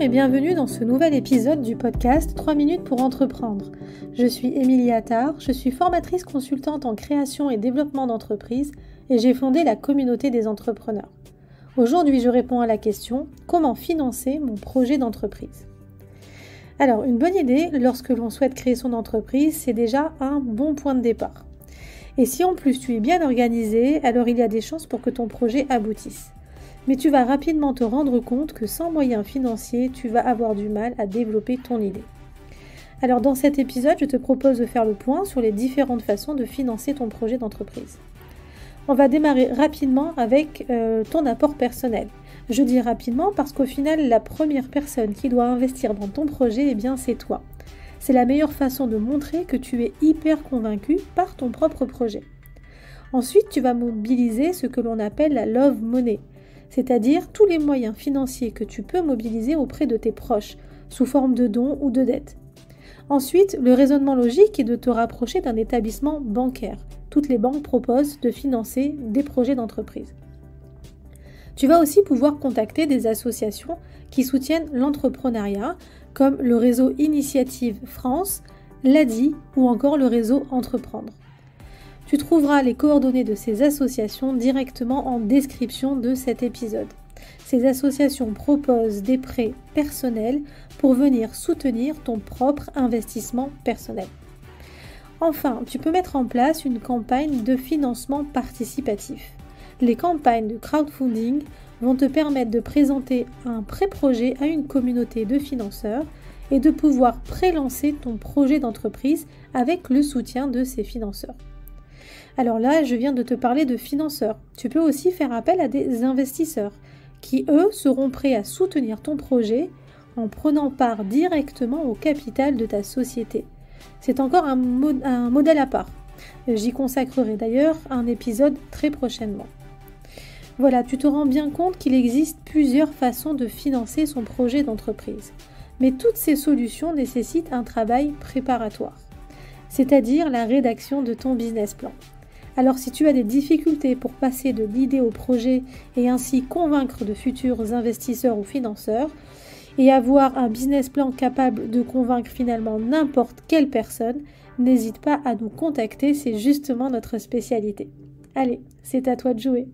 Bonjour et bienvenue dans ce nouvel épisode du podcast 3 minutes pour entreprendre. Je suis Émilie Attard, je suis formatrice consultante en création et développement d'entreprises et j'ai fondé la communauté des entrepreneurs. Aujourd'hui, je réponds à la question « Comment financer mon projet d'entreprise ?» Alors, une bonne idée lorsque l'on souhaite créer son entreprise, c'est déjà un bon point de départ. Et si en plus tu es bien organisé, alors il y a des chances pour que ton projet aboutisse. Mais tu vas rapidement te rendre compte que sans moyens financiers, tu vas avoir du mal à développer ton idée. Alors dans cet épisode, je te propose de faire le point sur les différentes façons de financer ton projet d'entreprise. On va démarrer rapidement avec ton apport personnel. Je dis rapidement parce qu'au final, la première personne qui doit investir dans ton projet, eh bien c'est toi. C'est la meilleure façon de montrer que tu es hyper convaincu par ton propre projet. Ensuite, tu vas mobiliser ce que l'on appelle la love money, c'est-à-dire tous les moyens financiers que tu peux mobiliser auprès de tes proches, sous forme de dons ou de dettes. Ensuite, le raisonnement logique est de te rapprocher d'un établissement bancaire. Toutes les banques proposent de financer des projets d'entreprise. Tu vas aussi pouvoir contacter des associations qui soutiennent l'entrepreneuriat, comme le réseau Initiative France, l'ADI ou encore le réseau Entreprendre. Tu trouveras les coordonnées de ces associations directement en description de cet épisode. Ces associations proposent des prêts personnels pour venir soutenir ton propre investissement personnel. Enfin, tu peux mettre en place une campagne de financement participatif. Les campagnes de crowdfunding vont te permettre de présenter un pré-projet à une communauté de financeurs et de pouvoir pré-lancer ton projet d'entreprise avec le soutien de ces financeurs. Alors là, je viens de te parler de financeurs. Tu peux aussi faire appel à des investisseurs qui, eux, seront prêts à soutenir ton projet en prenant part directement au capital de ta société. C'est encore un modèle à part. J'y consacrerai d'ailleurs un épisode très prochainement. Voilà, tu te rends bien compte qu'il existe plusieurs façons de financer son projet d'entreprise. Mais toutes ces solutions nécessitent un travail préparatoire, c'est-à-dire la rédaction de ton business plan. Alors si tu as des difficultés pour passer de l'idée au projet et ainsi convaincre de futurs investisseurs ou financeurs et avoir un business plan capable de convaincre finalement n'importe quelle personne, n'hésite pas à nous contacter, c'est justement notre spécialité. Allez, c'est à toi de jouer.